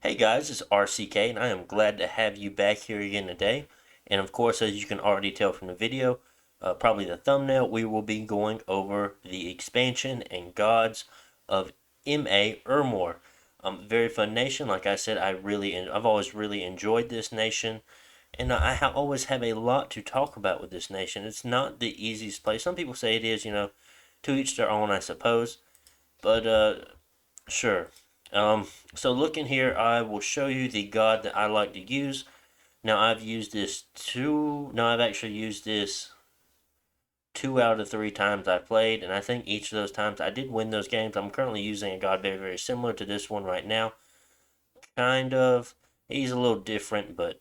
Hey guys, it's RCK, and I am glad to have you back here again today. And of course, as you can already tell from the video, probably the thumbnail, we will be going over the expansion and gods of MA Ermor. Very fun nation. Like I said, I've always really enjoyed this nation, and always have a lot to talk about with this nation. It's not the easiest place. Some people say it is, to each their own, I suppose. But sure. So looking here, I will show you the god that I like to use. Now I've actually used this 2 out of 3 times I played, and I think each of those times I did win those games. I'm currently using a god very, very similar to this one right now. Kind of. He's a little different, but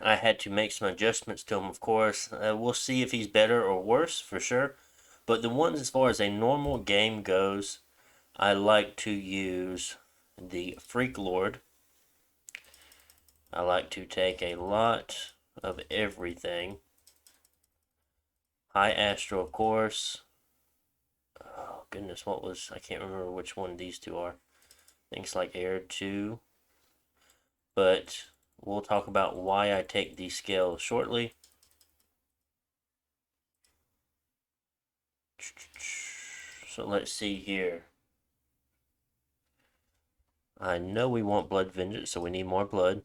I had to make some adjustments to him, of course. We'll see if he's better or worse, for sure. But the ones as far as a normal game goes, I like to use the Freak Lord. I like to take a lot of everything. High Astro, of course. Oh, goodness, I can't remember which one these two are. Things like Air 2. But we'll talk about why I take these scales shortly. So let's see here. I know we want Blood Vengeance, so we need more blood.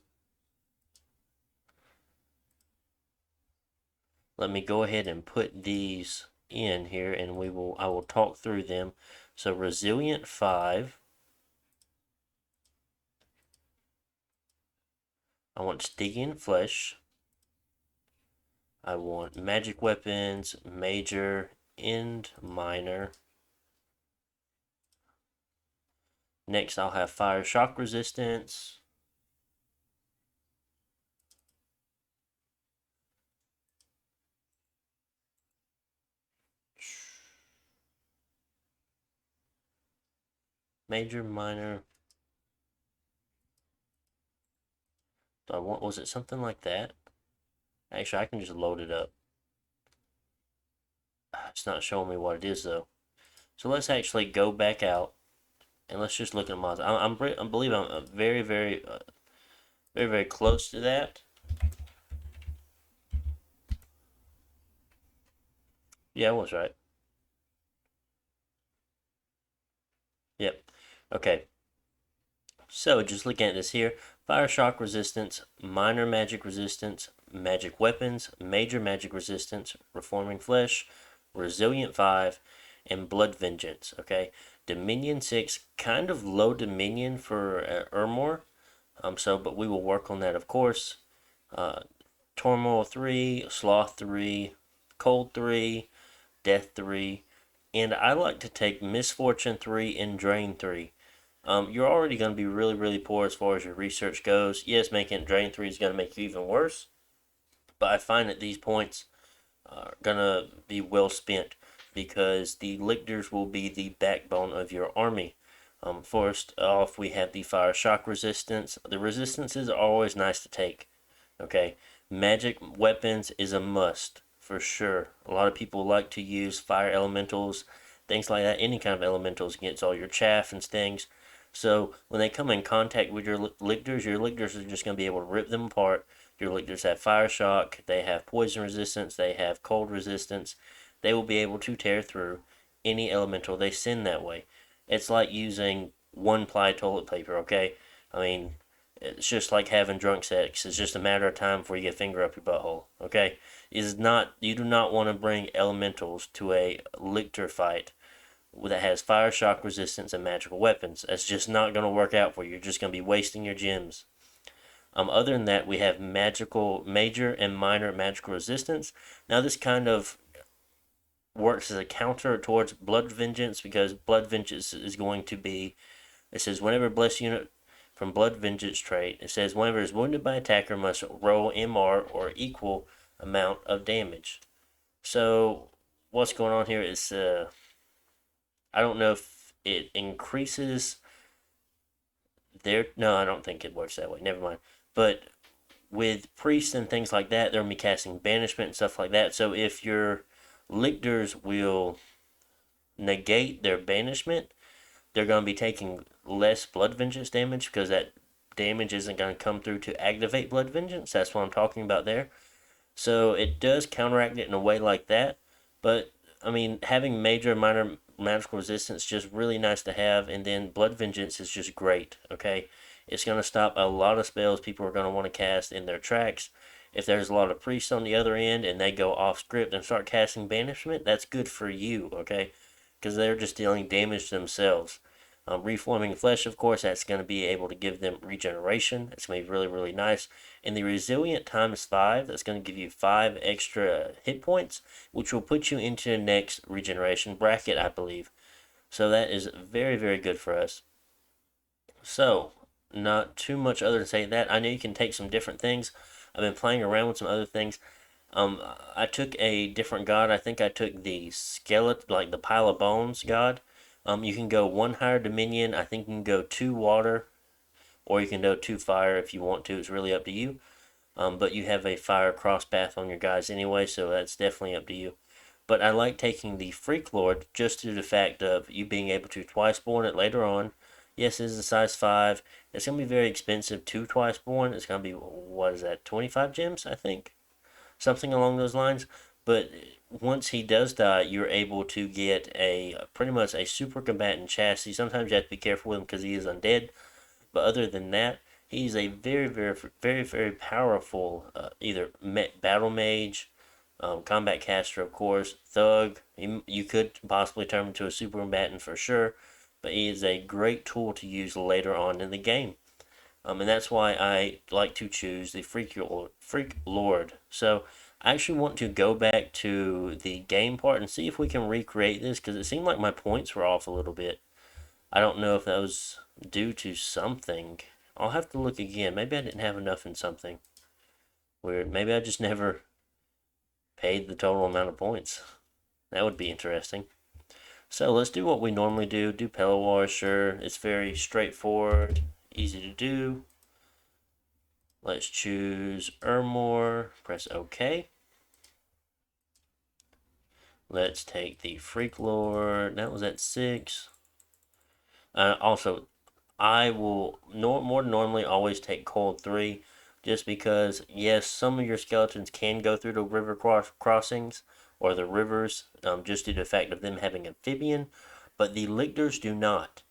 Let me go ahead and put these in here, and I will talk through them. So Resilient 5. I want Stygian Flesh. I want Magic Weapons, Major and Minor. Next, I'll have Fire Shock Resistance. Major, Minor. Was it something like that? Actually, I can just load it up. It's not showing me what it is, though. So let's actually go back out, and let's just look at mods. I believe I'm very, very, very, very close to that. Yeah, I was right. Yep. Okay. So just looking at this here, Fire Shock Resistance, Minor Magic Resistance, Magic Weapons, Major Magic Resistance, Reforming Flesh, Resilient 5, and Blood Vengeance, okay? Dominion 6, kind of low Dominion for Ermor, but we will work on that, of course. Turmoil 3, Sloth 3, Cold 3, Death 3, and I like to take Misfortune 3 and Drain 3. You're already going to be really, really poor as far as your research goes. Yes, making Drain 3 is going to make you even worse, but I find that these points are going to be well spent because the lictors will be the backbone of your army. First off, we have the Fire Shock Resistance. The resistances are always nice to take, okay? Magic Weapons is a must, for sure. A lot of people like to use Fire Elementals, things like that, any kind of elementals against all your chaff and things. So when they come in contact with your lictors are just going to be able to rip them apart. Your lictors have Fire Shock, they have Poison Resistance, they have Cold Resistance. They will be able to tear through any elemental they send that way. It's like using one-ply toilet paper, okay? I mean, it's just like having drunk sex. It's just a matter of time before you get a finger up your butthole, okay? You do not want to bring elementals to a lictor fight that has Fire Shock Resistance and magical weapons. That's just not going to work out for you. You're just going to be wasting your gems. Other than that, we have major and minor magical resistance. Now, this kind of works as a counter towards Blood Vengeance because Blood Vengeance is going to be. It says whenever blessed unit from Blood Vengeance trait, it says whenever is wounded by attacker must roll MR or equal amount of damage. So what's going on here is I don't know if it increases their. No, I don't think it works that way. Never mind. But with priests and things like that, they're going to be casting banishment and stuff like that. So if your lictors will negate their banishment, they're going to be taking less blood vengeance damage because that damage isn't going to come through to activate Blood Vengeance. That's what I'm talking about there. So it does counteract it in a way like that. But, I mean, having major and minor magical resistance just really nice to have. And then Blood Vengeance is just great, okay? It's going to stop a lot of spells people are going to want to cast in their tracks. If there's a lot of priests on the other end and they go off script and start casting banishment, that's good for you, okay? Because they're just dealing damage to themselves. Reforming flesh, of course, that's going to be able to give them regeneration. It's going to be really, really nice. And the resilient times 5, that's going to give you 5 extra hit points, which will put you into the next regeneration bracket, I believe. So that is very, very good for us. So, not too much other than say that. I know you can take some different things. I've been playing around with some other things. I took a different god. I think I took the skeleton, like the pile of bones god. You can go 1 higher dominion. I think you can go 2 water, or you can go 2 fire if you want to. It's really up to you. But you have a fire cross path on your guys anyway, so that's definitely up to you. But I like taking the Freak Lord just due to the fact of you being able to twice born it later on. Yes, it is a size 5. It's going to be very expensive to twice born. It's going to be, what is that, 25 gems, I think? Something along those lines. But once he does die, you're able to get a pretty much a super combatant chassis. Sometimes you have to be careful with him because he is undead. But other than that, he's a very, very, very, very powerful either battle mage, combat caster, of course, thug. You could possibly turn him into a super combatant for sure, but he is a great tool to use later on in the game. And that's why I like to choose the Freak Lord. So I actually want to go back to the game part and see if we can recreate this, because it seemed like my points were off a little bit. I don't know if that was due to something. I'll have to look again. Maybe I didn't have enough in something. Weird. Maybe I just never paid the total amount of points. That would be interesting. So let's do what we normally do. Do Pelawar, sure. It's very straightforward, easy to do. Let's choose Ermor. Press OK. Let's take the Freak Lord. That was at 6. Also, I will more normally always take Cold 3, just because, yes, some of your skeletons can go through the river crossings or the rivers, just due to the fact of them having amphibian, but the lictors do not.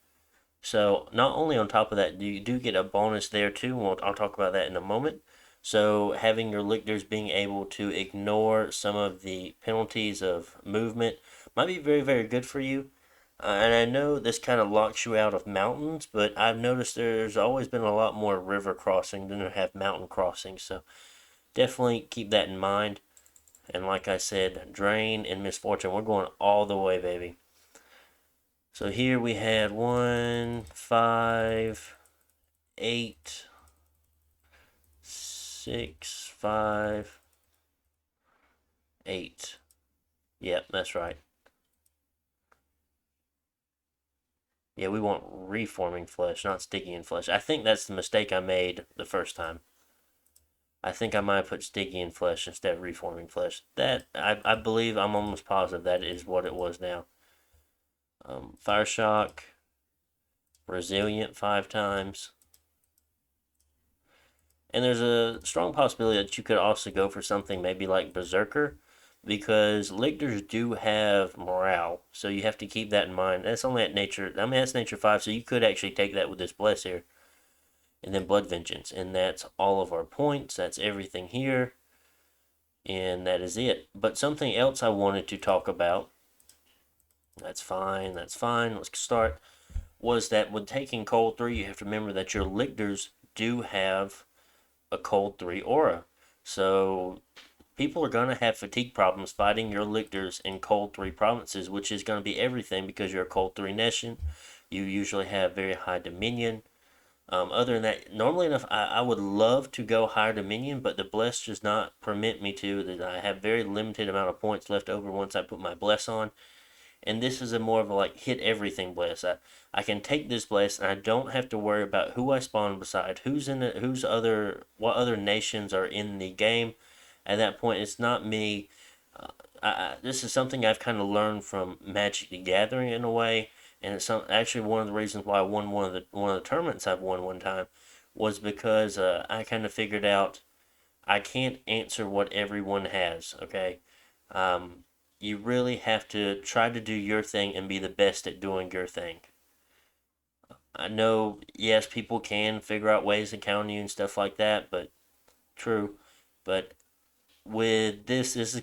So not only on top of that, you do get a bonus there too. I'll talk about that in a moment. So having your lictors being able to ignore some of the penalties of movement might be very, very good for you. And I know this kind of locks you out of mountains, but I've noticed there's always been a lot more river crossing than there have mountain crossings. So definitely keep that in mind. And like I said, Drain and Misfortune, we're going all the way, baby. So here we had 1, 5, 8, 6, 5, 8. Yep, that's right. Yeah, we want reforming flesh, not Stygian flesh. I think that's the mistake I made the first time. I think I might have put Stygian flesh instead of reforming flesh. That, I believe, I'm almost positive that is what it was now. Fire Shock. Resilient 5 times. And there's a strong possibility that you could also go for something maybe like Berserker, because lictors do have morale, so you have to keep that in mind. That's only at nature, I mean, that's nature 5, so you could actually take that with this bless here. And then Blood Vengeance, and that's all of our points, that's everything here, and that is it. But something else I wanted to talk about, that's fine, let's start, was that when taking Cold 3, you have to remember that your lictors do have a Cold 3 aura. So people are going to have fatigue problems fighting your lictors in Cold 3 provinces, which is going to be everything because you're a Cold 3 nation. You usually have very high dominion. Other than that, normally enough, I would love to go higher dominion, but the bless does not permit me to. That I have very limited amount of points left over once I put my bless on. And this is a more of a like hit everything bless. I can take this bless and I don't have to worry about who I spawn beside, what other nations are in the game. At that point, it's not me. This is something I've kind of learned from Magic the Gathering in a way, and it's actually one of the reasons why I won one of the tournaments I've won one time was because I kind of figured out I can't answer what everyone has, okay? Um, you really have to try to do your thing and be the best at doing your thing. I know, yes, people can figure out ways to counter you and stuff like that, but true. But with this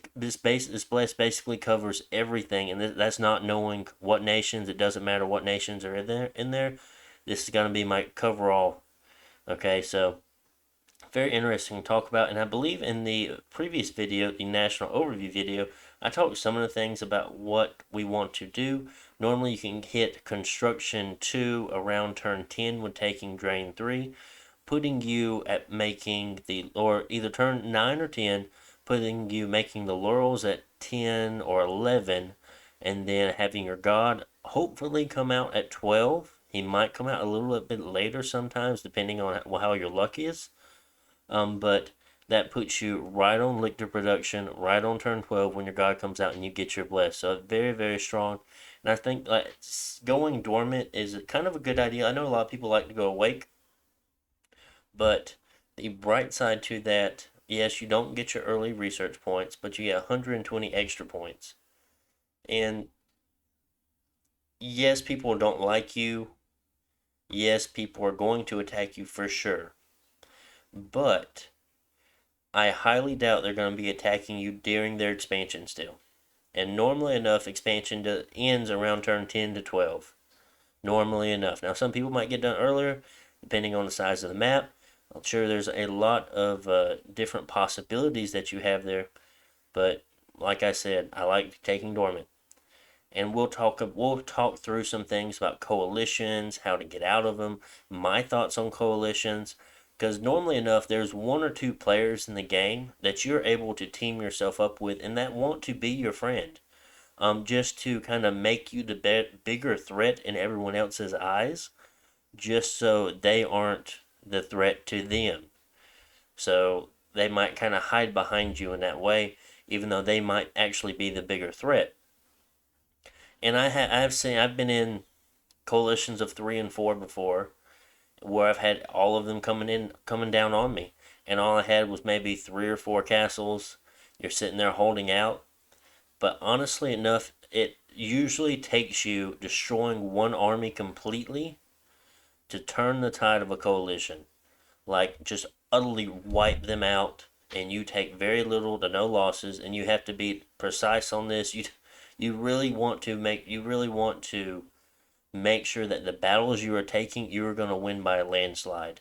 place basically covers everything, and that's not knowing what nations. It doesn't matter what nations are in there. This is gonna be my cover all. Okay, so very interesting to talk about. And I believe in the previous video, the national overview video, I talked some of the things about what we want to do. Normally, you can hit construction 2 around turn 10 when taking drain 3, putting you at making or either turn 9 or 10, putting you making the laurels at 10 or 11, and then having your god hopefully come out at 12. He might come out a little bit later sometimes, depending on how your luck is. But that puts you right on lictor production, right on turn 12 when your god comes out and you get your bless. So very, very strong. And I think going dormant is kind of a good idea. I know a lot of people like to go awake, but the bright side to that, yes, you don't get your early research points, but you get 120 extra points. And yes, people don't like you. Yes, people are going to attack you for sure. But I highly doubt they're going to be attacking you during their expansion still. And normally enough, expansion ends around turn 10 to 12. Normally enough. Now, some people might get done earlier, depending on the size of the map. I'm sure there's a lot of different possibilities that you have there. But like I said, I like taking dormant. And we'll talk through some things about coalitions, how to get out of them, my thoughts on coalitions, because normally enough there's one or two players in the game that you're able to team yourself up with and that want to be your friend, just to kind of make you the bigger threat in everyone else's eyes, just so they aren't the threat to them. So they might kind of hide behind you in that way, even though they might actually be the bigger threat. And I've been in coalitions of 3 and 4 before, where I've had all of them coming down on me, and all I had was maybe 3 or 4 castles. You're sitting there holding out, but honestly enough, it usually takes you destroying one army completely to turn the tide of a coalition. Like just utterly wipe them out, and you take very little to no losses, and you have to be precise on this. You really want to make sure that the battles you are taking, you are going to win by a landslide.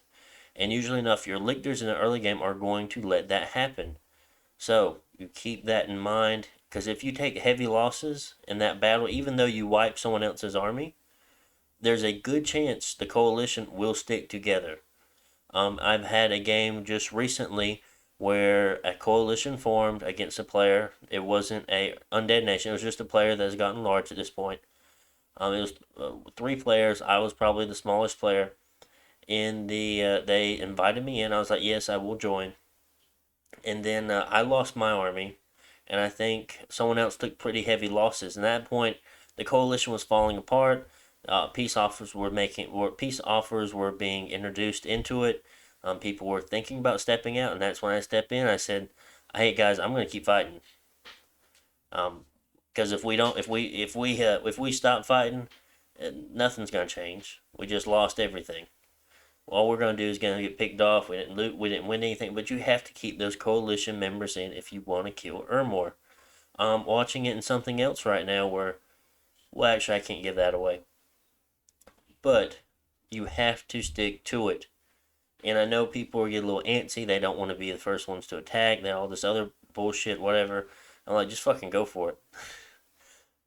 And usually enough, your lictors in the early game are going to let that happen. So you keep that in mind, because if you take heavy losses in that battle, even though you wipe someone else's army, there's a good chance the coalition will stick together. I've had a game just recently where a coalition formed against a player. It wasn't a undead nation. It was just a player that has gotten large at this point. It was 3 players. I was probably the smallest player. They invited me in. I was like, yes, I will join. And then I lost my army, and I think someone else took pretty heavy losses. And at that point, the coalition was falling apart. Peace offers were being introduced into it. People were thinking about stepping out, and that's when I stepped in. I said, "Hey guys, I'm going to keep fighting. Because if we stop fighting, nothing's going to change. We just lost everything. All we're going to do is going to get picked off. We didn't loot. We didn't win anything. But you have to keep those coalition members in if you want to kill Ermor. Watching it in something else right now where, well, actually, I can't give that away. But you have to stick to it. And I know people get a little antsy. They don't want to be the first ones to attack. Then all this other bullshit, whatever. I'm like, just fucking go for it.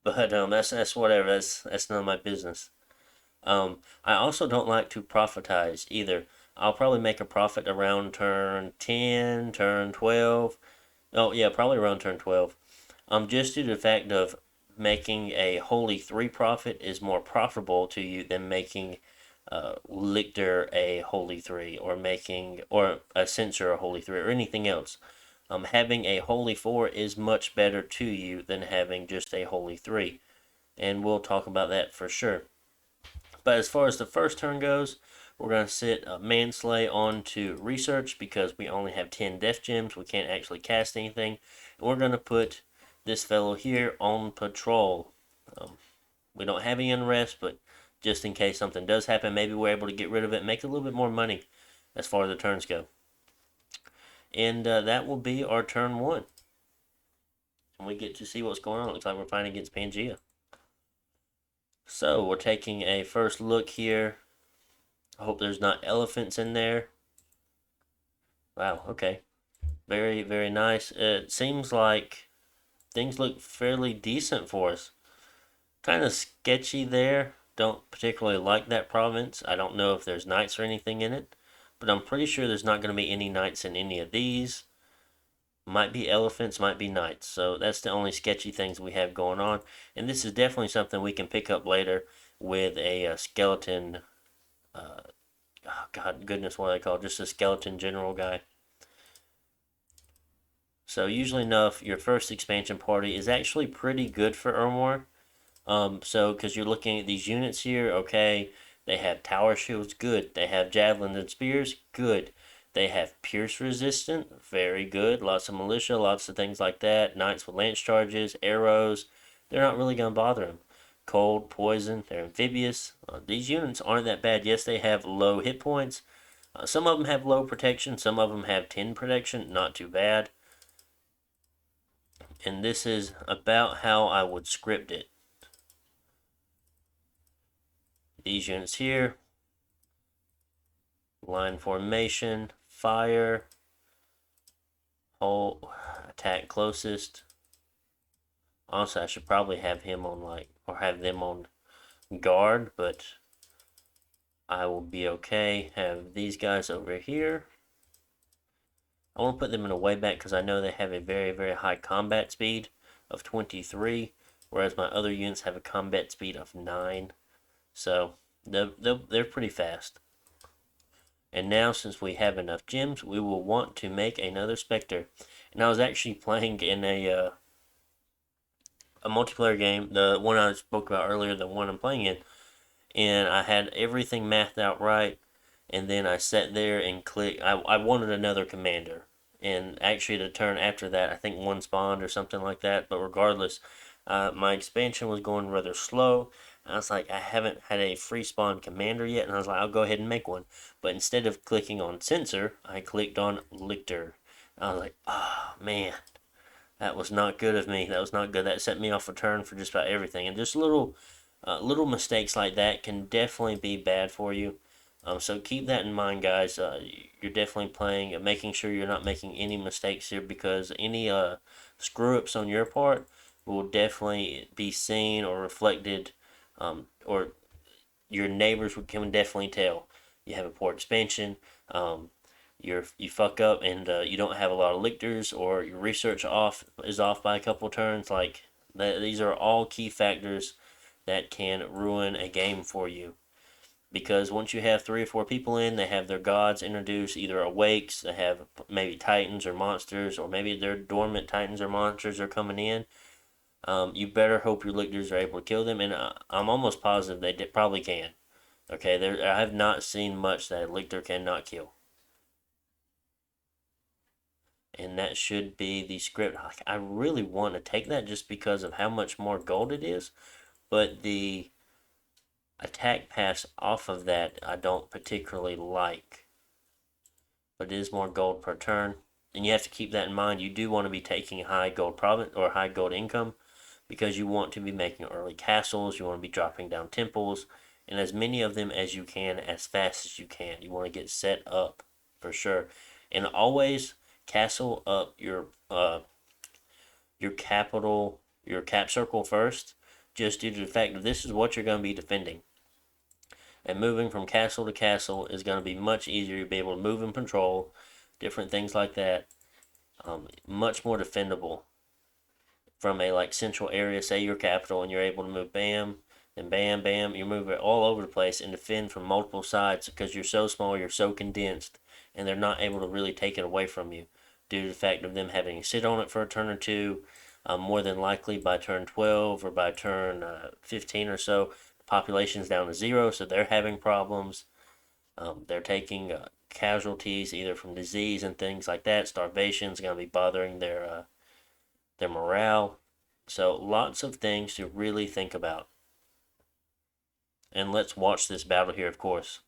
But that's whatever. That's none of my business. I also don't like to profitize either. I'll probably make a profit around turn 10, turn 12. Oh yeah, probably around turn 12. Just due to the fact of making a holy 3 profit is more profitable to you than making Lictor a holy 3, or a censor a holy 3, or anything else. Having a holy 4 is much better to you than having just a holy 3, and we'll talk about that for sure. But as far as the first turn goes, We're going to sit Manslay onto research because we only have 10 death gems. We can't actually cast anything. And we're going to put this fellow here on patrol. We don't have any unrest, but just in case something does happen, maybe we're able to get rid of it and make a little bit more money as far as the turns go. And that will be our turn 1. And we get to see what's going on. It looks like we're fighting against Pangea. So we're taking a first look here. I hope there's not elephants in there. Wow, okay. Very, very nice. It seems like things look fairly decent for us. Kind of sketchy there. Don't particularly like that province. I don't know if there's knights or anything in it. But I'm pretty sure there's not going to be any knights in any of these. Might be elephants, might be knights. So that's the only sketchy things we have going on. And this is definitely something we can pick up later with a skeleton. Oh God, goodness, what are they called? Just a skeleton general guy. So usually enough, your first expansion party is actually pretty good for Ermor. So because you're looking at these units here, okay, they have tower shields, good. They have javelins and spears, good. They have pierce resistant, very good. Lots of militia, lots of things like that. Knights with lance charges, arrows. They're not really going to bother them. Cold, poison, they're amphibious. These units aren't that bad. Yes, they have low hit points. Some of them have low protection. Some of them have 10 protection. Not too bad. And this is about how I would script it. These units here. Line formation, fire, hold, attack closest. Honestly, I should probably have him on or have them on guard, but I will be okay. Have these guys over here. I want to put them in a way back because I know they have a very, very high combat speed of 23, whereas my other units have a combat speed of 9. So they're pretty fast. And now, since we have enough gems, we will want to make another Spectre. And I was actually playing in a multiplayer game, the one I spoke about earlier, the one I'm playing in, and I had everything mathed out right, and then I sat there and clicked. I wanted another commander, and actually the turn after that, I think one spawned or something like that. But regardless, my expansion was going rather slow. I was like, I haven't had a free spawn commander yet, and I was like, I'll go ahead and make one. But instead of clicking on Censor, I clicked on Lictor. I was like, oh man, that was not good of me. That was not good. That set me off a turn for just about everything. And just little mistakes like that can definitely be bad for you. So keep that in mind, guys. You're definitely playing, making sure you're not making any mistakes here, because any screw ups on your part will definitely be seen or reflected, or your neighbors can definitely tell. You have a poor expansion. You fuck up and you don't have a lot of lictors, or your research is off by a couple turns. Like these are all key factors that can ruin a game for you. Because once you have 3 or 4 people in, they have their gods introduced, either awakes, they have maybe titans or monsters, or maybe their dormant titans or monsters are coming in. You better hope your lictors are able to kill them, and I'm almost positive they probably can. Okay, I have not seen much that a lictor cannot kill. And that should be the script. I really want to take that just because of how much more gold it is, but the attack pass off of that I don't particularly like. But it is more gold per turn. And you have to keep that in mind. You do want to be taking high gold province or high gold income, because you want to be making early castles, you want to be dropping down temples, and as many of them as you can as fast as you can. You want to get set up for sure. And always castle up your capital, your cap circle first, just due to the fact that this is what you're going to be defending. And moving from castle to castle is going to be much easier. You'll be able to move and patrol, different things like that. Much more defendable from a central area, say your capital, and you're able to move bam, and bam, bam. You move it all over the place and defend from multiple sides, because you're so small, you're so condensed, and they're not able to really take it away from you due to the fact of them having to sit on it for a turn or two. More than likely by turn 12 or by turn 15 or so, the population's down to 0, so they're having problems. They're taking casualties either from disease and things like that. Starvation is going to be bothering their morale. So lots of things to really think about. And let's watch this battle here, of course.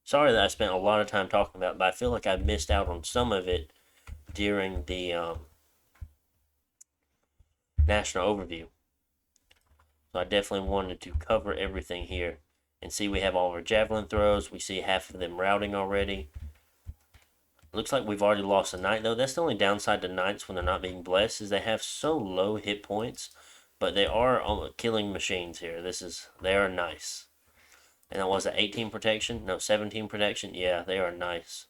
Sorry that I spent a lot of time talking about it, but I feel like I missed out on some of it during the national overview. So I definitely wanted to cover everything here. And see, we have all of our javelin throws. We see half of them routing already. Looks like we've already lost a knight, though. That's the only downside to knights when they're not being blessed, is they have so low hit points. But they are killing machines here. They are nice. And that was an 18 protection? No, 17 protection? Yeah, they are nice.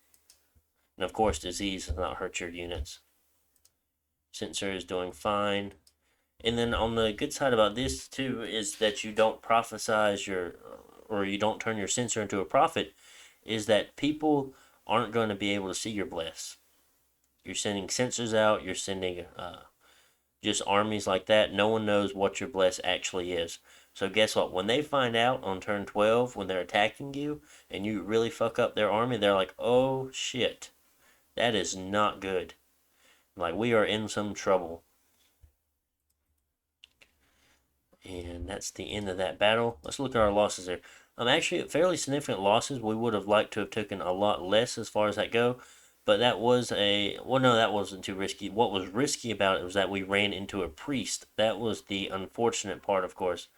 And of course, disease does not hurt your units. Sensor is doing fine. And then on the good side about this too is that you don't prophesize or you don't turn your sensor into a prophet, is that people aren't going to be able to see your bless. You're sending sensors out, you're sending just armies like that. No one knows what your bless actually is. So guess what? When they find out on turn 12 when they're attacking you and you really fuck up their army, they're like, "Oh shit. That is not good. Like we are in some trouble." And that's the end of that battle. Let's look at our losses there. Actually, fairly significant losses. We would have liked to have taken a lot less as far as that go. But that was no, that wasn't too risky. What was risky about it was that we ran into a priest. That was the unfortunate part, of course.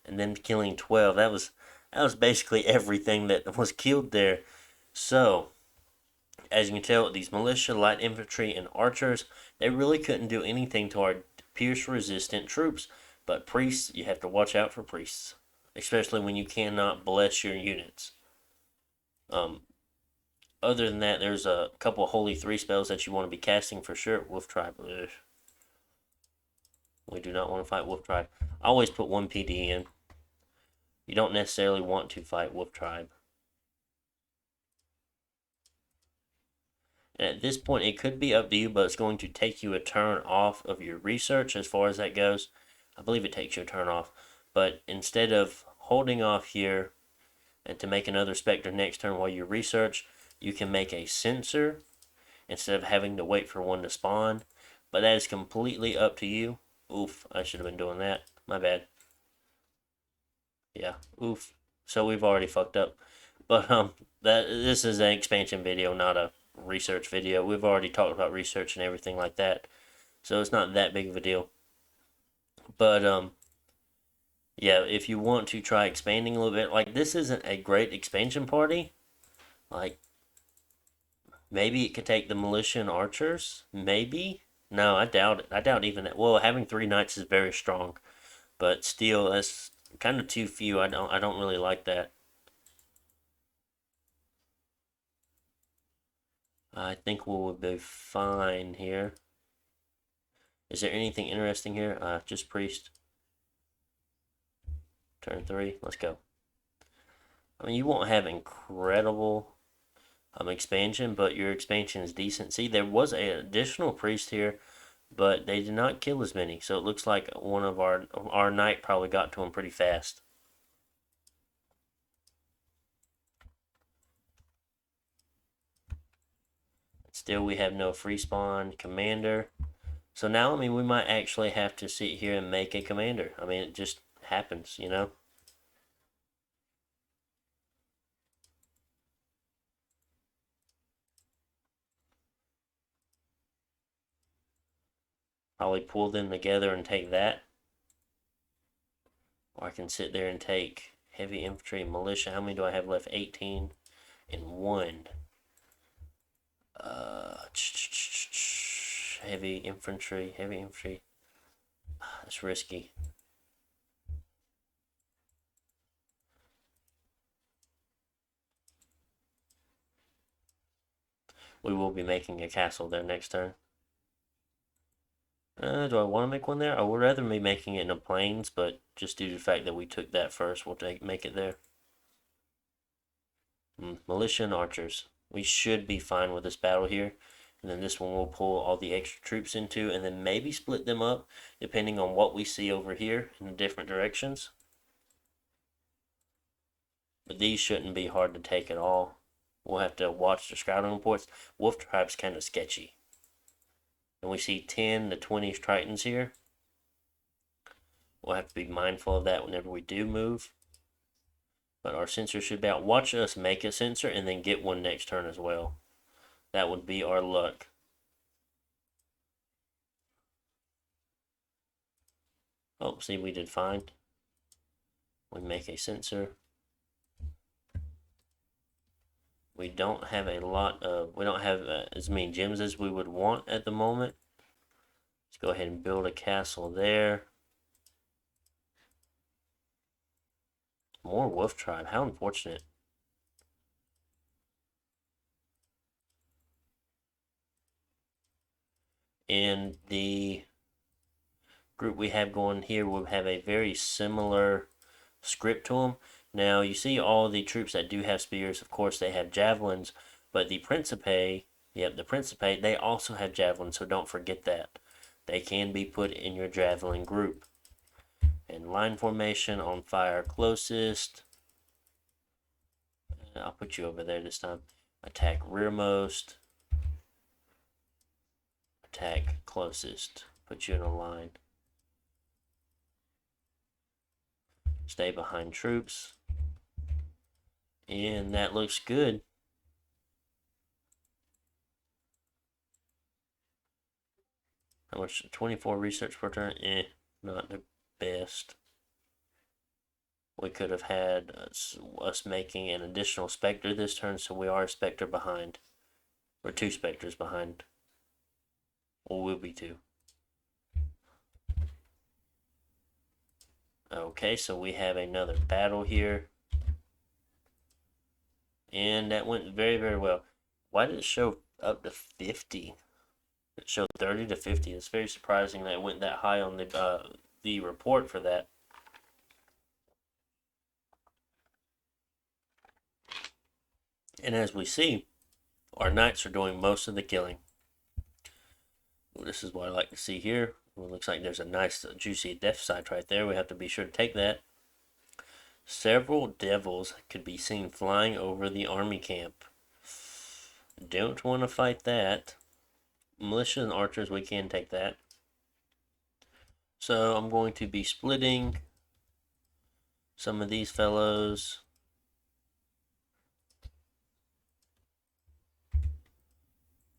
And then killing 12. That was basically everything that was killed there. So, as you can tell, these militia, light infantry, and archers, they really couldn't do anything to our pierce resistant troops. But priests, you have to watch out for priests, especially when you cannot bless your units. Um, Other than that, there's a couple of holy 3 spells that you want to be casting for sure. Wolf Tribe. Ugh. We do not want to fight Wolf Tribe. I always put 1 PD in. You don't necessarily want to fight Wolf Tribe. And at this point, it could be up to you, but it's going to take you a turn off of your research as far as that goes. I believe it takes you a turn off. But instead of holding off here and to make another Spectre next turn while you research, you can make a sensor instead of having to wait for one to spawn. But that is completely up to you. Oof, I should have been doing that. My bad. Yeah, oof. So we've already fucked up. But this is an expansion video, not a research video. We've already talked about research and everything like that. So it's not that big of a deal. But yeah, if you want to try expanding a little bit, like this isn't a great expansion party. Like maybe it could take the militia and archers. Maybe. No, I doubt it. I doubt even that. Well, having 3 knights is very strong, but still, that's kind of too few. I don't really like that. I think we'll be fine here. Is there anything interesting here? Just priest. Turn 3. Let's go. I mean, you won't have incredible expansion, but your expansion is decent. See, there was an additional priest here, but they did not kill as many. So it looks like one of our knight probably got to him pretty fast. Still, we have no free spawn commander. So now, I mean, we might actually have to sit here and make a commander. I mean, it just happens, you know? Probably pull them together and take that. Or I can sit there and take heavy infantry and militia. How many do I have left? 18 and 1. Heavy infantry, heavy infantry. That's risky. We will be making a castle there next turn. Do I want to make one there? I would rather be making it in the plains, but just due to the fact that we took that first, we'll make it there. Militia and archers. We should be fine with this battle here. And then this one we'll pull all the extra troops into, and then maybe split them up, depending on what we see over here in the different directions. But these shouldn't be hard to take at all. We'll have to watch the scouting reports. Wolf Tribe's kind of sketchy. And we see 10 to 20 Tritons here. We'll have to be mindful of that whenever we do move. But our sensor should be out. Watch us make a sensor and then get one next turn as well. That would be our luck. Oh, see, we did fine. We make a sensor. We don't have as many gems as we would want at the moment. Let's go ahead and build a castle there. More wolf tribe. How unfortunate. And the group we have going here will have a very similar script to them. Now, you see all the troops that do have spears, of course, they have javelins, but the Principe, they also have javelins, so don't forget that. They can be put in your javelin group. And line formation on fire closest. I'll put you over there this time. Attack rearmost. Attack closest. Put you in a line. Stay behind troops. And that looks good. How much? 24 research per turn? Not the best. We could have had us making an additional Spectre this turn, so we are a Spectre behind. We're 2 Spectres behind. Or we'll be 2. Okay, so we have another battle here. And that went very, very well. Why did it show up to 50? It showed 30 to 50. It's very surprising that it went that high on the report for that. And as we see, our knights are doing most of the killing. This is what I like to see here. It looks like there's a nice juicy death sight right there. We have to be sure to take that. Several devils could be seen flying over the army camp. Don't want to fight that. Militia and archers, we can take that. So I'm going to be splitting some of these fellows.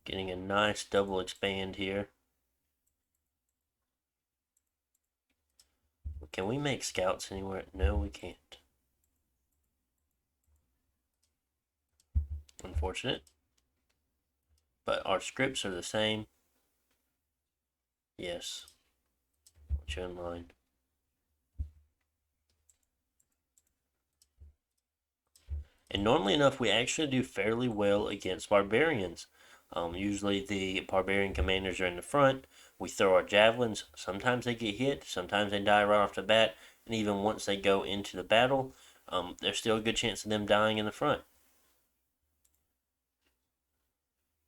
Getting a nice double expand here. Can we make scouts anywhere? No, we can't. Unfortunate. But our scripts are the same. Yes. Put you in line. And normally enough, we actually do fairly well against barbarians. Usually the barbarian commanders are in the front. We throw our javelins. Sometimes they get hit. Sometimes they die right off the bat. And even once they go into the battle, there's still a good chance of them dying in the front.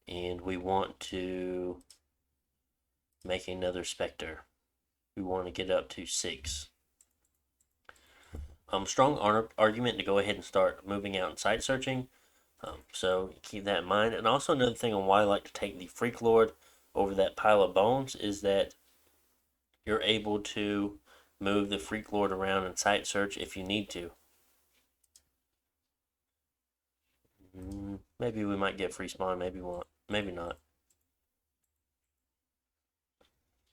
And we want to make another Spectre. We want to get up to 6. Strong argument to go ahead and start moving out and site searching. So keep that in mind. And also another thing on why I like to take the Freak Lord over that pile of bones is that you're able to move the Freak Lord around and site search if you need to. Maybe we might get free spawn, maybe we won't. Maybe not.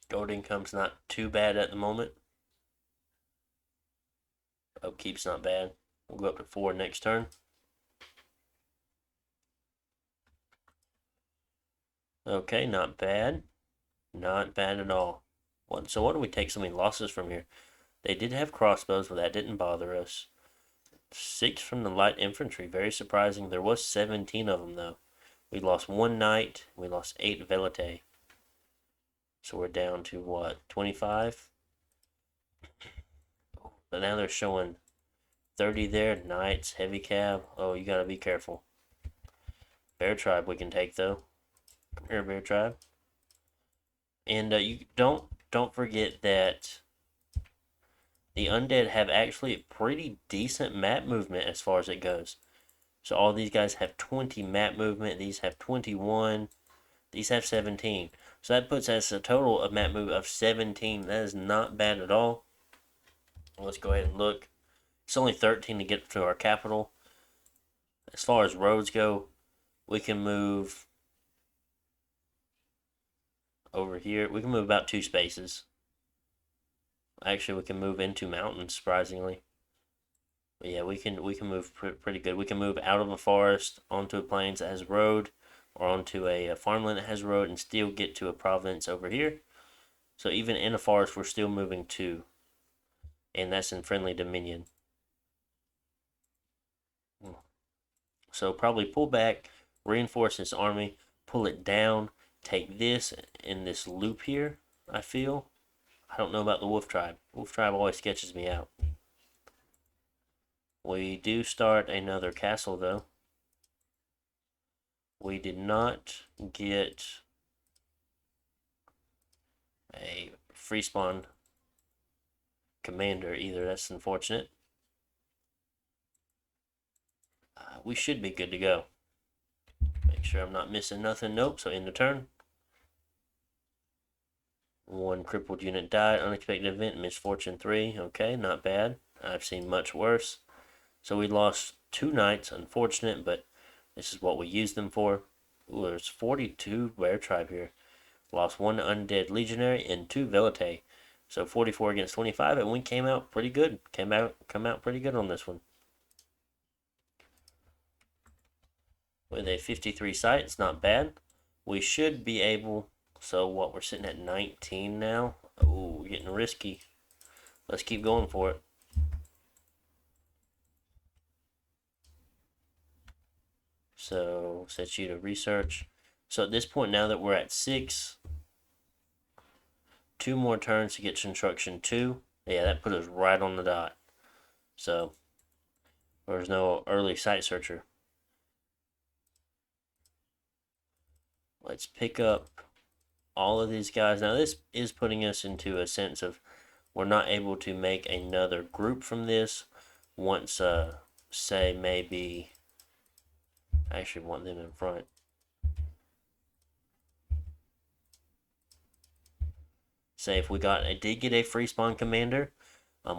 Gold income's not too bad at the moment. Upkeep's not bad. We'll go up to 4 next turn. Okay, not bad. Not bad at all. So what do we take so many losses from here? They did have crossbows, but that didn't bother us. 6 from the light infantry. Very surprising. There was 17 of them, though. We lost 1 knight. We lost 8 veletae. So we're down to what? 25? But now they're showing 30 there. Knights, heavy cab. Oh, you gotta be careful. Bear tribe we can take, though. Come here, bear tribe. And you don't forget that the undead have actually pretty decent map movement as far as it goes. So all these guys have 20 map movement. These have 21. These have 17. So that puts us a total of map movement of 17. That is not bad at all. Let's go ahead and look. It's only 13 to get to our capital. As far as roads go, we can move over here. We can move about 2 spaces. Actually, we can move into mountains, surprisingly. But yeah, we can move pretty good. We can move out of a forest onto a plains that has road, or onto a farmland that has road, and still get to a province over here. So even in a forest, we're still moving to, and that's in friendly dominion. So probably pull back, reinforce this army, pull it down, take this in this loop here, I feel. I don't know about the Wolf Tribe. Wolf Tribe always sketches me out. We do start another castle, though. We did not get a free spawn commander either. That's unfortunate. We should be good to go. Make sure I'm not missing nothing. Nope, so end the turn. 1 crippled unit died. Unexpected event, misfortune 3. Okay, not bad. I've seen much worse. So we lost 2 knights. Unfortunate, but this is what we used them for. Ooh, there's 42 Bear Tribe here. Lost 1 undead legionary and 2 Velite. So 44 against 25, and we came out pretty good. Come out pretty good on this one. With a 53 site, it's not bad. We should be able. So what? We're sitting at 19 now. Oh, getting risky. Let's keep going for it. So set you to research. So at this point, now that we're at 6, 2 more turns to get to construction 2. Yeah, that put us right on the dot. So there's no early site searcher. Let's pick up all of these guys. Now this is putting us into a sense of we're not able to make another group from this once, say maybe, I actually want them in front. Say if we did get a free spawn commander,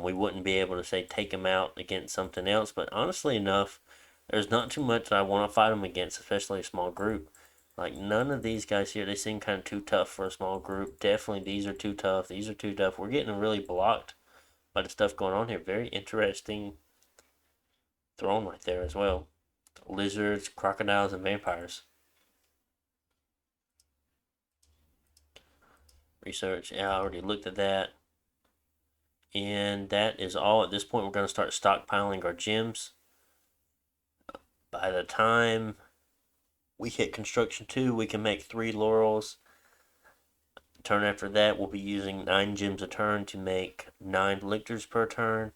we wouldn't be able to say take him out against something else. But honestly enough, there's not too much I want to fight him against, especially a small group. Like none of these guys here, they seem kind of too tough for a small group. Definitely these are too tough. These are too tough. We're getting really blocked by the stuff going on here. Very interesting throne right there as well. Lizards, crocodiles, and vampires. Research. Yeah, I already looked at that. And that is all. At this point, we're going to start stockpiling our gems. By the time we hit construction 2, we can make 3 laurels. Turn after that, we'll be using 9 gems a turn to make 9 lictors per turn.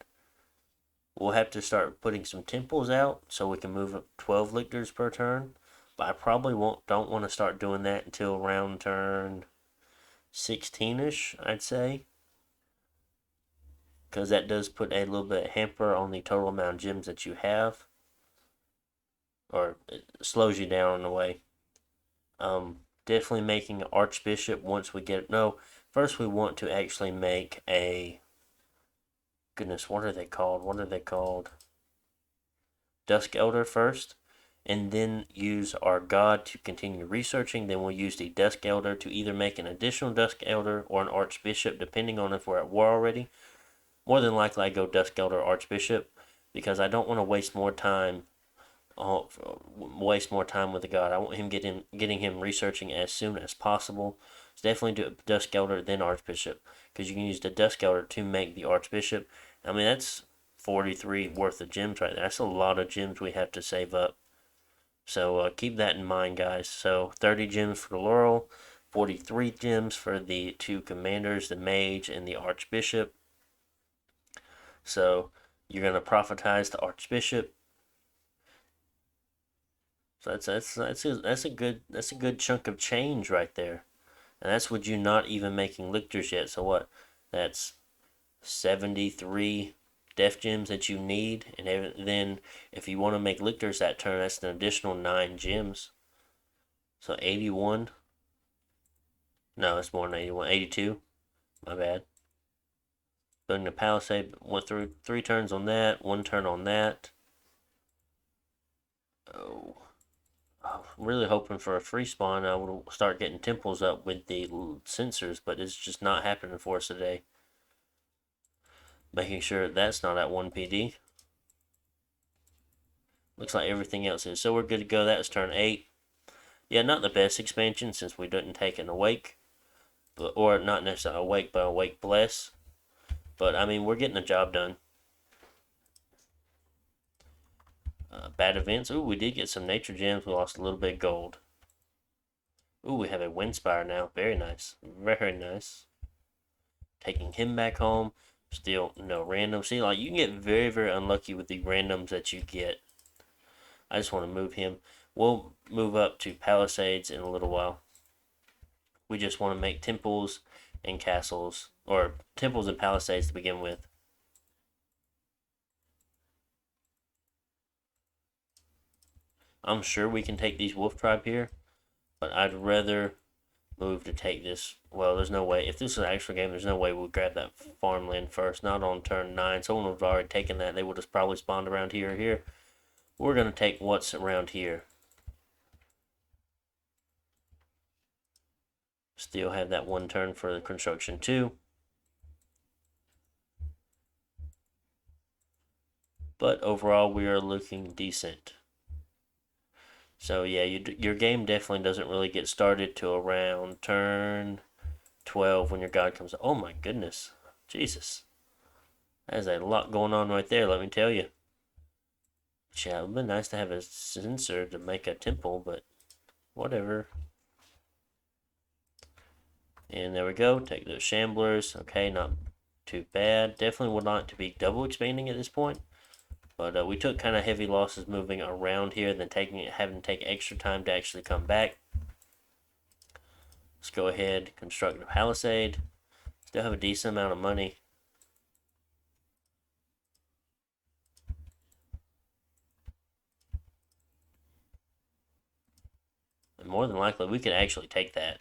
We'll have to start putting some temples out so we can move up 12 lictors per turn. But I probably don't want to start doing that until around turn 16-ish, I'd say. Because that does put a little bit hamper on the total amount of gems that you have. Or it slows you down in a way. Definitely making an archbishop once we get. No, first we want to actually make a. Goodness, what are they called? What are they called? Dusk Elder first, and then use our god to continue researching. Then we'll use the Dusk Elder to either make an additional Dusk Elder or an Archbishop, depending on if we're at war already. More than likely, I go Dusk Elder or Archbishop because I don't want to waste more time. Waste more time with the god. I want him getting him researching as soon as possible. So definitely do Dusk Elder then Archbishop because you can use the Dusk Elder to make the Archbishop. I mean that's 43 worth of gems right there. That's a lot of gems we have to save up. So keep that in mind, guys. So 30 gems for the Laurel, 43 gems for the 2 commanders, the Mage and the Archbishop. So you're going to prophetize the Archbishop. So that's a good chunk of change right there, and that's with you not even making lictors yet. So what? That's 73 def gems that you need, and then if you want to make lictors that turn, that's an additional 9 gems. So 81. No, it's more than 81. 82. My bad. Building the palisade, went through 3 turns on that, 1 turn on that. Oh. I'm really hoping for a free spawn. I will start getting temples up with the sensors, but it's just not happening for us today. Making sure that's not at 1 PD. Looks like everything else is. So we're good to go. That was turn 8. Yeah, not the best expansion since we didn't take an awake. Or not necessarily awake, but awake bless. But I mean, we're getting the job done. Bad events. Ooh, we did get some nature gems. We lost a little bit of gold. Ooh, we have a windspire now. Very nice. Very nice. Taking him back home. Still no random. See, like you can get very, very unlucky with the randoms that you get. I just want to move him. We'll move up to palisades in a little while. We just want to make temples and castles, or temples and palisades to begin with. I'm sure we can take these wolf tribe here, but I'd rather move to take this. Well, there's no way. If this is an actual game, there's no way we'll grab that farmland first. Not on turn 9. Someone would have already taken that. They would have probably spawned around here or here. We're going to take what's around here. Still have that 1 turn for the construction too. But overall, we are looking decent. So yeah, your game definitely doesn't really get started till around turn 12 when your god comes. Oh my goodness. Jesus. There's a lot going on right there, let me tell you. Yeah, it would have been nice to have a sensor to make a temple, but whatever. And there we go. Take those shamblers. Okay, not too bad. Definitely would like to be double expanding at this point. But we took kind of heavy losses moving around here, then having to take extra time to actually come back. Let's go ahead, construct a palisade. Still have a decent amount of money. And more than likely, we could actually take that.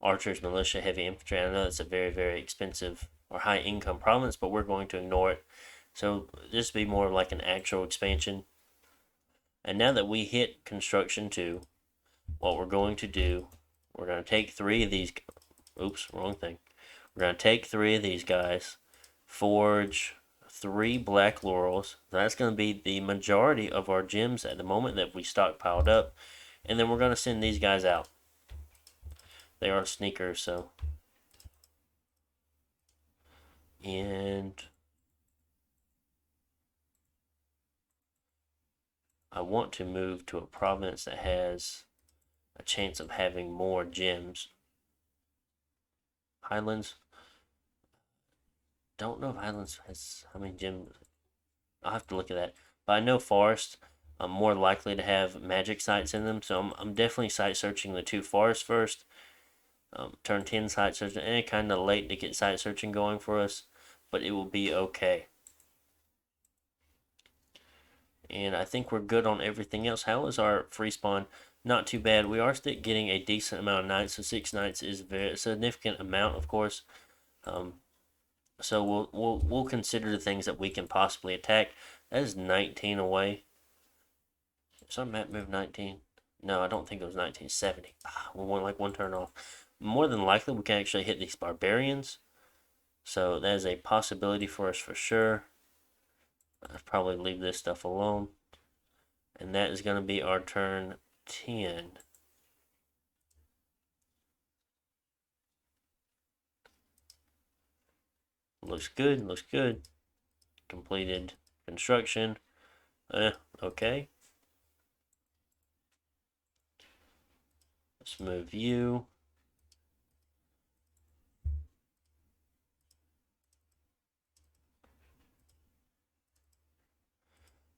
Archers, militia, heavy infantry. I know it's a very, very expensive or high income province, but we're going to ignore it. So this would be more like an actual expansion. And now that we hit construction 2, what we're going to do, we're going to take 3 of these. Oops, wrong thing. We're going to take 3 of these guys, forge 3 black laurels. That's going to be the majority of our gems at the moment that we stockpiled up. And then we're going to send these guys out. They are sneakers, so. And I want to move to a province that has a chance of having more gems. Highlands. Don't know if Highlands has how many gems. I'll have to look at that. But I know Forest, I'm more likely to have magic sites in them, so I'm definitely site searching the 2 forests first. Turn 10 site searching, and kind of late to get site searching going for us, but it will be okay. And I think we're good on everything else. How is our free spawn? Not too bad. We are still getting a decent amount of knights, so 6 knights is a very significant amount, of course. So we'll consider the things that we can possibly attack. That is 19 away. Is our map move 19? No, I don't think it was 1970. We're like 1 turn off. More than likely, we can actually hit these barbarians. So that is a possibility for us for sure. I'll probably leave this stuff alone. And that is going to be our turn 10. Looks good, looks good. Completed construction. Okay. Let's move you.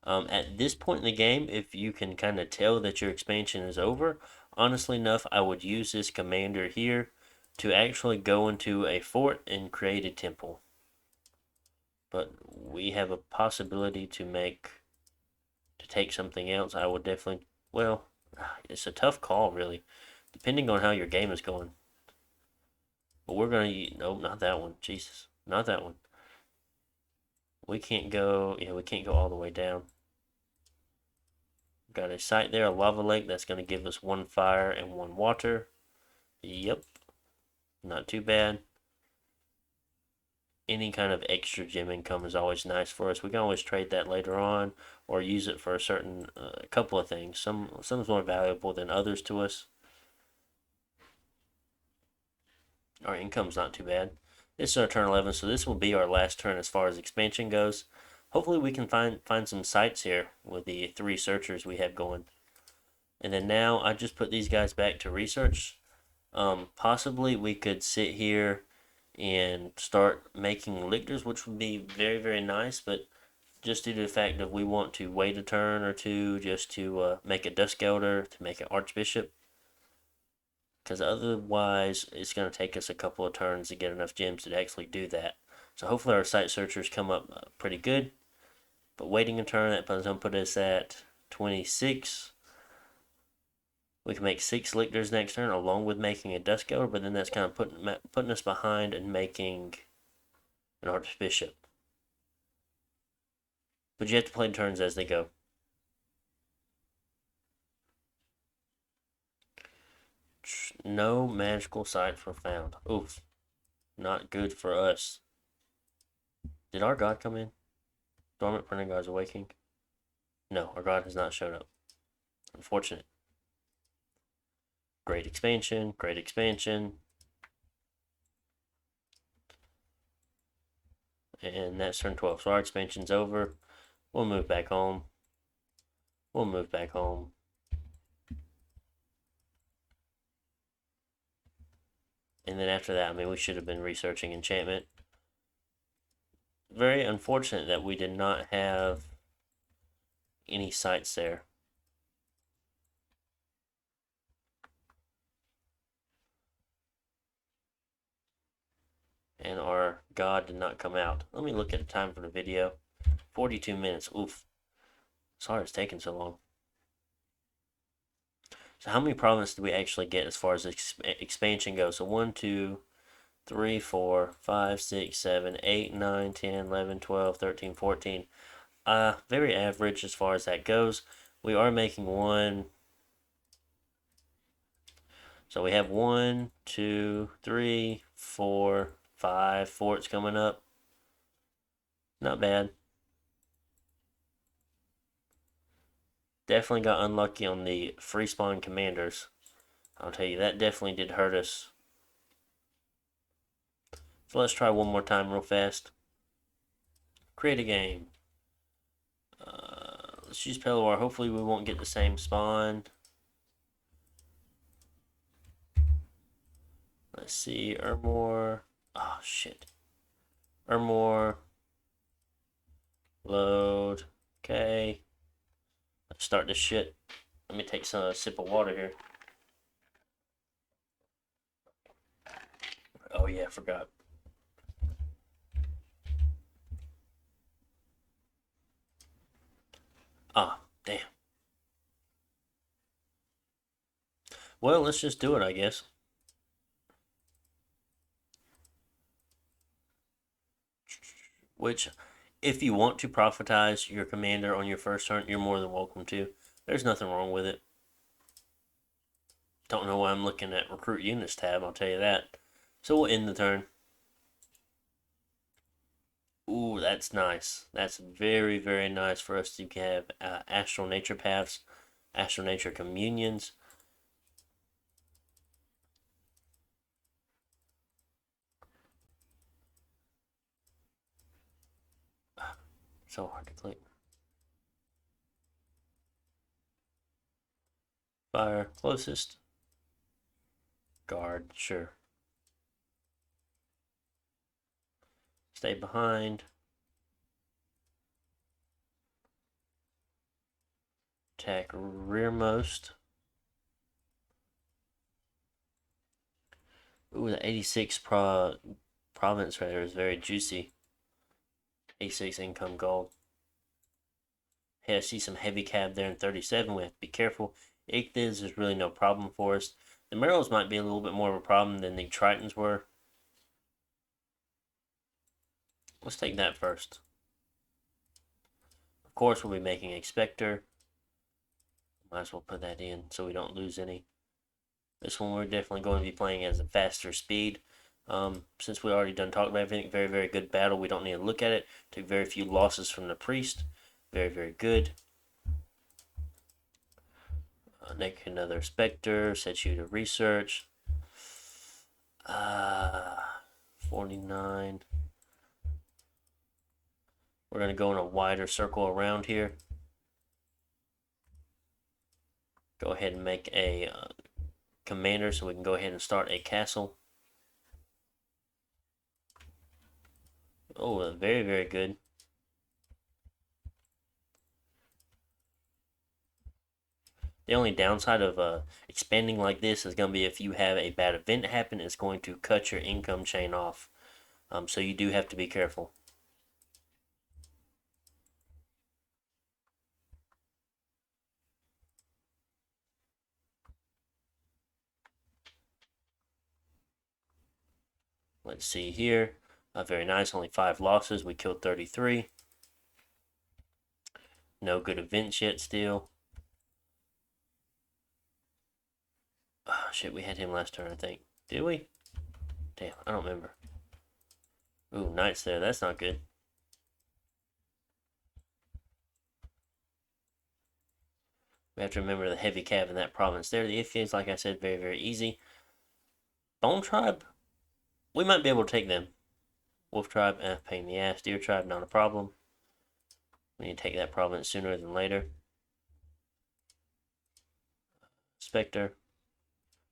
At this point in the game, if you can kind of tell that your expansion is over, honestly enough, I would use this commander here to actually go into a fort and create a temple. but we have a possibility to take something else. I would definitely, well, it's a tough call, really, depending on how your game is going. But we're gonna, nope, not that one. Jesus, not that one. We can't go, yeah, we can't go all the way down. Got a site there, a lava lake that's gonna give us 1 fire and 1 water. Yep, not too bad. Any kind of extra gem income is always nice for us. We can always trade that later on or use it for a certain couple of things. Some's more valuable than others to us. Our income's not too bad. This is our turn 11, so this will be our last turn as far as expansion goes. Hopefully we can find some sites here with the 3 searchers we have going. And then now I just put these guys back to research. Possibly we could sit here and start making lictors, which would be very, very nice, but just due to the fact that we want to wait a turn or two just to make a Dusk Elder, to make an Archbishop, because otherwise it's going to take us a couple of turns to get enough gems to actually do that. So hopefully our site searchers come up pretty good, but waiting a turn, that going to put us at 26. We can make 6 lictors next turn along with making a Dusk Elder, but then that's kind of putting us behind and making an Archbishop. But you have to play turns as they go. No magical sites were found. Oof. Not good for us. Did our god come in? Dormant printing gods awakening? No, our god has not shown up. Unfortunate. Great expansion, great expansion. And that's turn 12. So our expansion's over. We'll move back home. We'll move back home. And then after that, I mean, we should have been researching enchantment. Very unfortunate that we did not have any sites there. And our god did not come out. Let me look at the time for the video. 42 minutes. Oof. Sorry it's taking so long. So how many provinces do we actually get as far as expansion goes? So 1, 2, 3, 4, 5, 6, 7, 8, 9, 10, 11, 12, 13, 14. Very average as far as that goes. We are making one. So we have 1, 2, 3, 4, 5 forts coming up. Not bad. Definitely got unlucky on the free spawn commanders. I'll tell you, that definitely did hurt us. So let's try one more time real fast. Create a game. Let's use Pelluar. Hopefully we won't get the same spawn. Let's see, Ermor. Oh, shit. Ermor. Load. Okay. Let's start this shit. Let me take a sip of water here. Oh yeah, I forgot. Ah, damn. Well, let's just do it, I guess. Which, if you want to prophetize your commander on your first turn, you're more than welcome to. There's nothing wrong with it. Don't know why I'm looking at recruit units tab, I'll tell you that. So we'll end the turn. Ooh, that's nice. That's very, very nice for us to have astral nature paths, astral nature communions. So hard to click. Fire closest. Guard, sure. Stay behind. Attack rearmost. Ooh, the 86 province right there is very juicy. A6 income gold. Hey, I see some heavy cab there in 37. We have to be careful. Ichthys is really no problem for us. The Merrills might be a little bit more of a problem than the Tritons were. Let's take that first. Of course, we'll be making a Spectre. Might as well put that in so we don't lose any. This one we're definitely going to be playing as a faster speed. Since we already done talked about everything, very, very good battle. We don't need to look at it. Took very few losses from the priest. Very, very good. Make another Spectre. Set you to research. 49. We're going to go in a wider circle around here. Go ahead and make a commander so we can go ahead and start a castle. Oh, very, very good. The only downside of expanding like this is going to be if you have a bad event happen, it's going to cut your income chain off. So you do have to be careful. Let's see here. Very nice, only 5 losses. We killed 33. No good events yet still. Oh, shit, we had him last turn, I think. Did we? Damn, I don't remember. Ooh, knights there. That's not good. We have to remember the heavy cav in that province there. The Ifians, like I said, very, very easy. Bone Tribe, we might be able to take them. Wolf Tribe, pain in the ass. Deer Tribe, not a problem. We need to take that province sooner than later. Spectre.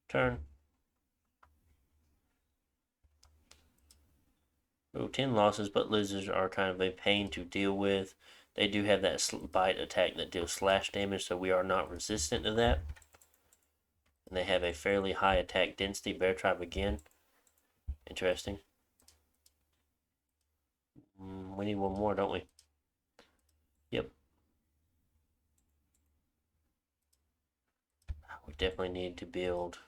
Turn. Ooh, 10 losses, but lizards are kind of a pain to deal with. They do have that bite attack that deals slash damage, so we are not resistant to that. And they have a fairly high attack density. Bear Tribe again. Interesting. We need one more, don't we? Yep. We definitely need to build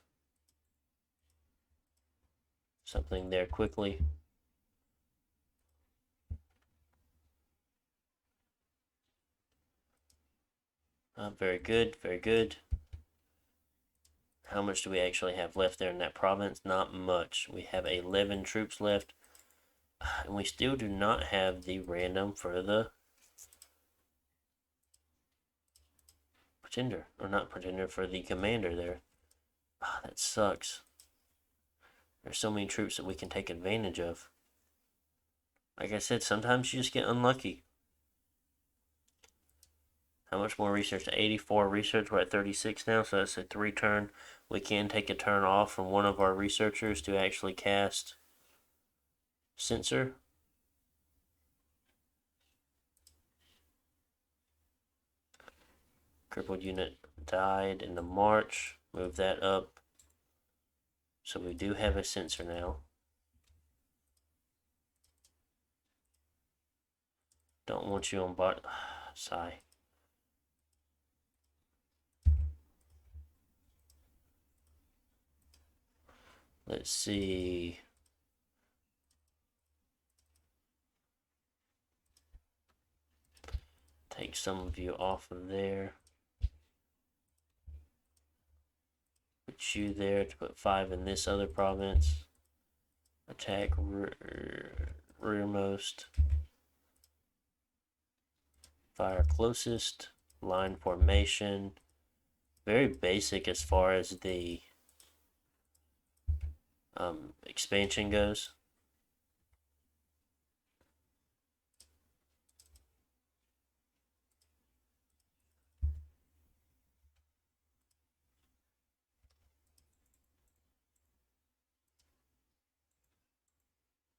something there quickly. Very good, very good. How much do we actually have left there in that province? Not much. We have 11 troops left. And we still do not have the random for the pretender. Or not pretender, for the commander there. That sucks. There's so many troops that we can take advantage of. Like I said, sometimes you just get unlucky. How much more research? 84 research. We're at 36 now, so that's a 3 turn. We can take a turn off from one of our researchers to actually cast Censor. Crippled unit died in the march. Move that up. So we do have a Censor now. Don't want you on bot. Sigh. Let's see. Take some of you off of there. Put you there to put 5 in this other province. Attack rearmost. Fire closest. Line formation. Very basic as far as the expansion goes.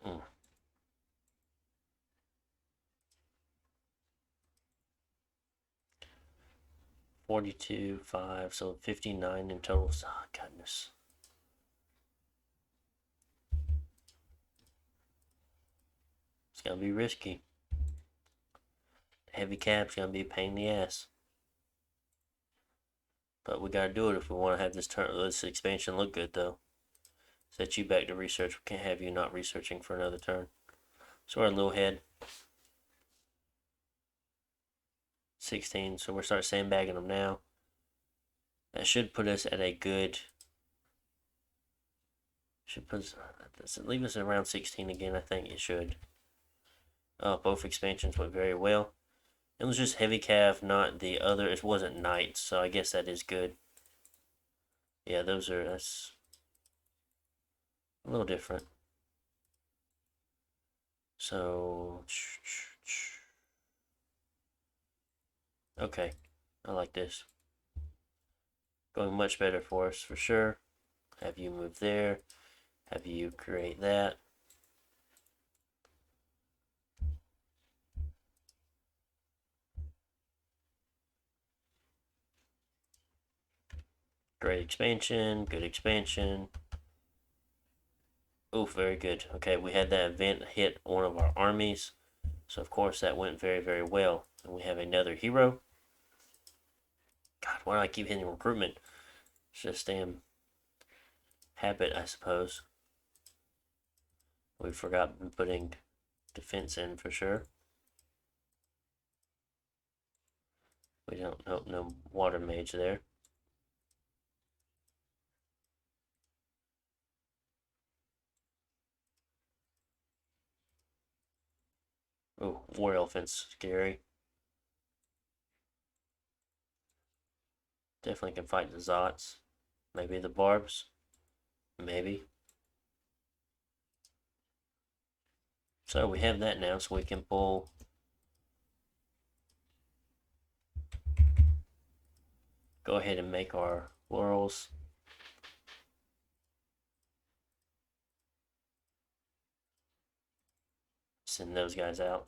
Mm. 42, 5, so 59 in total. Oh, goodness. It's gonna be risky. Heavy cap's gonna be a pain in the ass. But we gotta do it if we want to have this expansion look good, though. Set you back to research. We can't have you not researching for another turn. So our little head. 16, so we're start sandbagging them now. That should put us at a good. Should put us, does it leave us around 16 again? I think it should. Both expansions went very well. It was just heavy cav, not the other. It wasn't knights, so I guess that is good. Yeah, that's a little different. So, okay, I like this. Going much better for us for sure. Have you move there. Have you create that. Great expansion, good expansion. Oh, very good. Okay, we had that event hit one of our armies. So, of course, that went very, very well. And we have another hero. God, why do I keep hitting recruitment? It's just damn habit, I suppose. We forgot putting defense in for sure. We don't know no water mage there. Oh, war elephant's scary. Definitely can fight the Zots. Maybe the Barbs. Maybe. So we have that now, so we can pull. Go ahead and make our laurels. Send those guys out.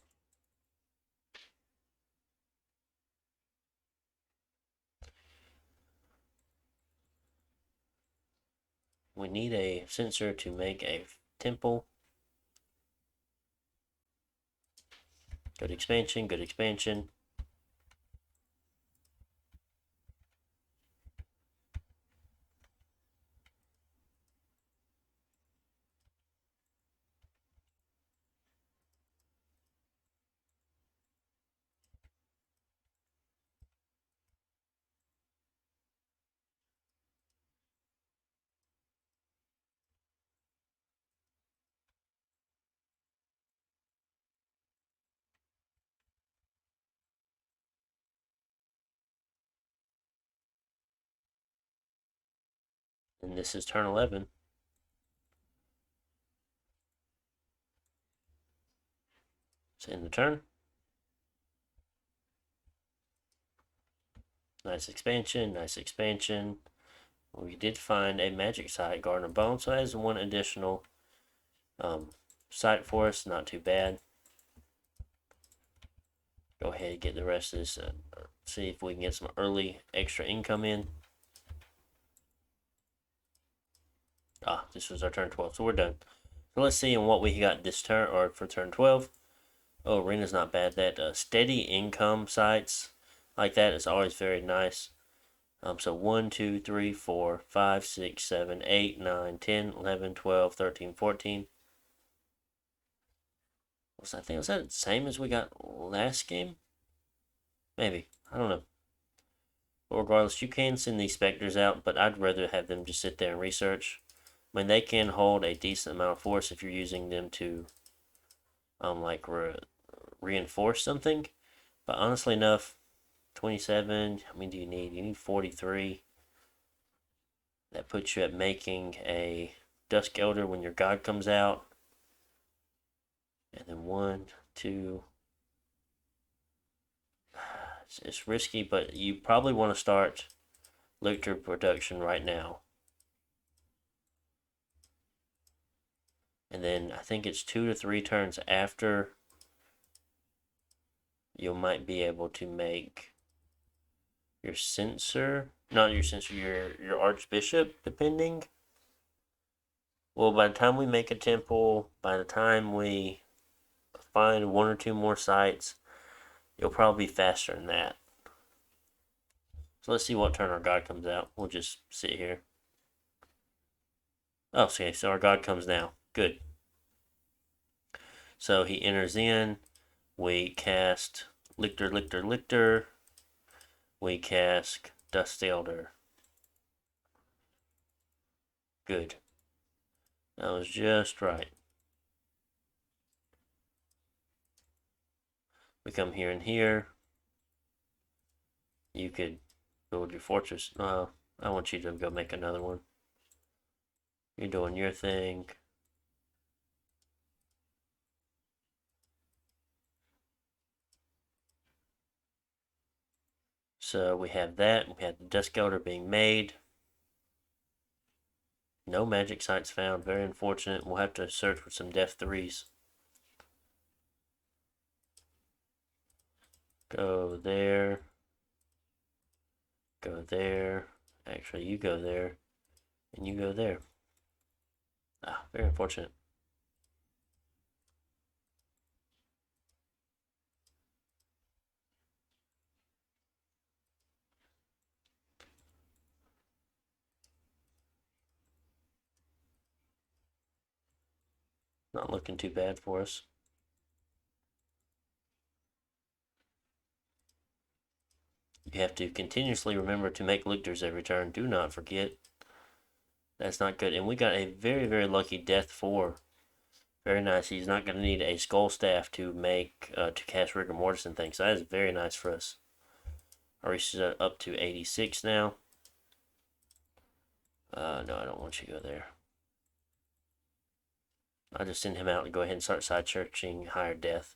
We need a sensor to make a temple. Good expansion, good expansion. And this is turn 11. So end the turn. Nice expansion, nice expansion. We did find a magic site, Garden of Bones, so that is one additional site for us. Not too bad. Go ahead and get the rest of this. See if we can get some early extra income in. This was our turn 12, so we're done. So let's see on what we got this turn, or for turn 12. Oh, arena's not bad. That steady income sites like that is always very nice. So 1, 2, 3, 4, 5, 6, 7, 8, 9, 10, 11, 12, 13, 14. I think was that the same as we got last game? Maybe. I don't know. But regardless, you can send these specters out, but I'd rather have them just sit there and research. I mean, they can hold a decent amount of force if you're using them to reinforce something. But honestly enough, 27, how many do you need? You need 43. That puts you at making a Dusk Elder when your god comes out. And then 1, 2. It's risky, but you probably want to start Lictor production right now. And then I think it's 2 to 3 turns after you might be able to make your censor, not your censor, your archbishop, depending. Well, by the time we make a temple, by the time we find 1 or 2 more sites, It'll probably be faster than that. So let's see what turn our god comes out. We'll just sit here. Oh, okay, so our god comes now. Good. So he enters in. We cast Lictor, Lictor, Lictor. We cast Dust Elder. Good. That was just right. We come here and here. You could build your fortress. I want you to go make another one. You're doing your thing. So we have that. We have the Dusk Elder being made. No magic sites found. Very unfortunate. We'll have to search for some Def 3s. Go there. Go there. Actually, you go there. And you go there. Ah, very unfortunate. Not looking too bad for us. You have to continuously remember to make lictors every turn. Do not forget. That's not good. And we got a very, very lucky Death 4. Very nice. He's not going to need a Skull Staff to make, to cast Rigor Mortis and things. So that is very nice for us. Our reach is up to 86 now. No, I don't want you to go there. I'll just send him out and go ahead and start side searching higher death.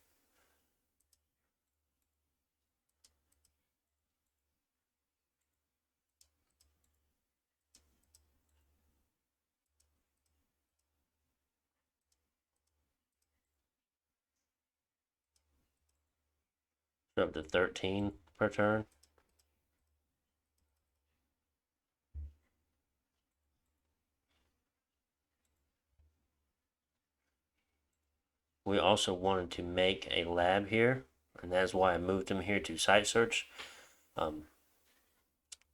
Up to 13 per turn. We also wanted to make a lab here, and that's why I moved him here to site search.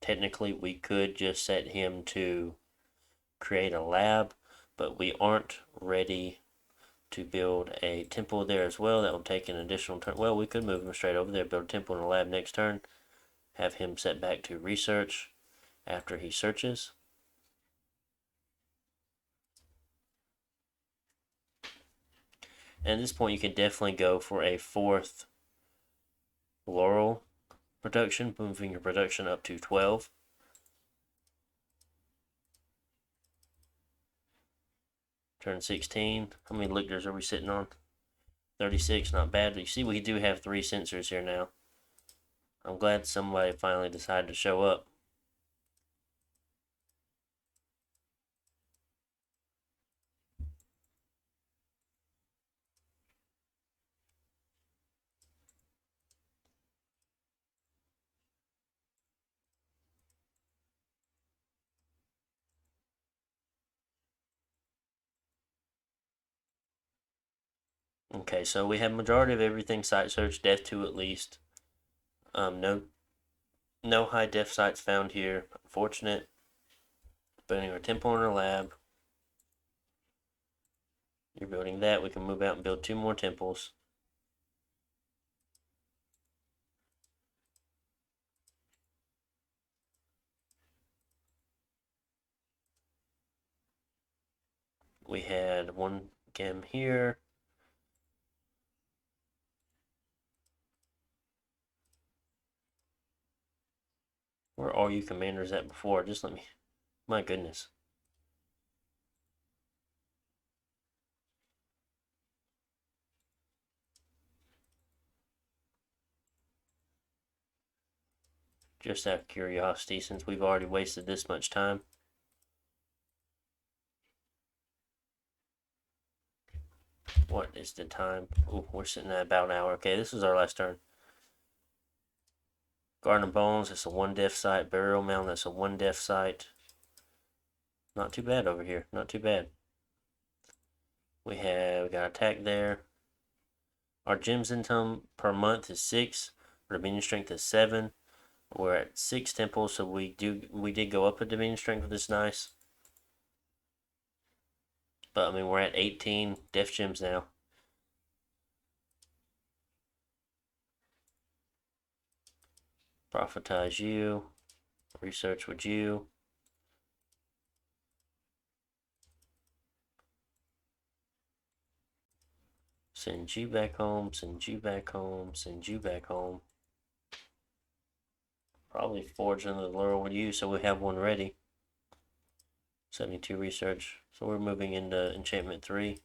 Technically, we could just set him to create a lab, but we aren't ready to build a temple there as well. That will take an additional turn. Well, we could move him straight over there, build a temple and a lab next turn, have him set back to research after he searches. And at this point, you can definitely go for a 4th laurel production, moving your production up to 12. Turn 16. How many lictors are we sitting on? 36, not bad. But you see, we do have 3 sensors here now. I'm glad somebody finally decided to show up. Okay, so we have majority of everything site search, Death 2 at least. No high def sites found here. Unfortunate. Building our temple in our lab. You're building that. We can move out and build 2 more temples. We had 1 gem here. Where are all you commanders at before? Just let me... My goodness. Just out of curiosity, since we've already wasted this much time. What is the time? Ooh, we're sitting at about an hour. Okay, this is our last turn. Garden of Bones, it's a 1 def site. Burial Mound, that's a 1 def site. Not too bad over here. Not too bad. We got attack there. Our gems income per month is 6. Our dominion strength is 7. We're at 6 temples, so we did go up a dominion strength, which is nice. But I mean, we're at 18 death gems now. Prophetize you. Research with you. Send you back home, send you back home, send you back home. Probably forge another laurel with you, so we have one ready. 72 research. So we're moving into enchantment 3.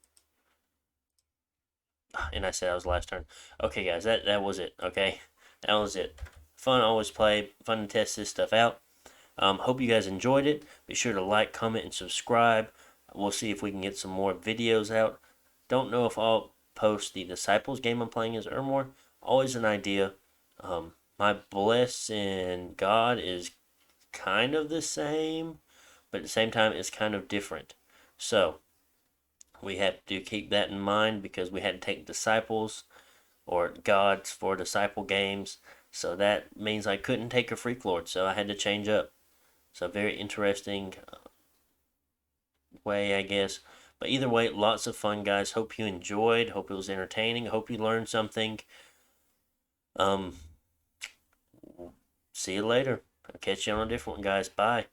And I said that was last turn. Okay, guys, that was it. Okay, that was it. Fun to always play. Fun to test this stuff out. Hope you guys enjoyed it. Be sure to like, comment, and subscribe. We'll see if we can get some more videos out. Don't know if I'll post the Disciples game I'm playing as Ermor. Always an idea. My Bless in God is kind of the same, but at the same time, it's kind of different. So, we have to keep that in mind because we had to take Disciples or Gods for Disciple games. So that means I couldn't take a Freak Lord, so I had to change up. So very interesting way, I guess. But either way, lots of fun, guys. Hope you enjoyed. Hope it was entertaining. Hope you learned something. See you later. I'll catch you on a different one, guys. Bye.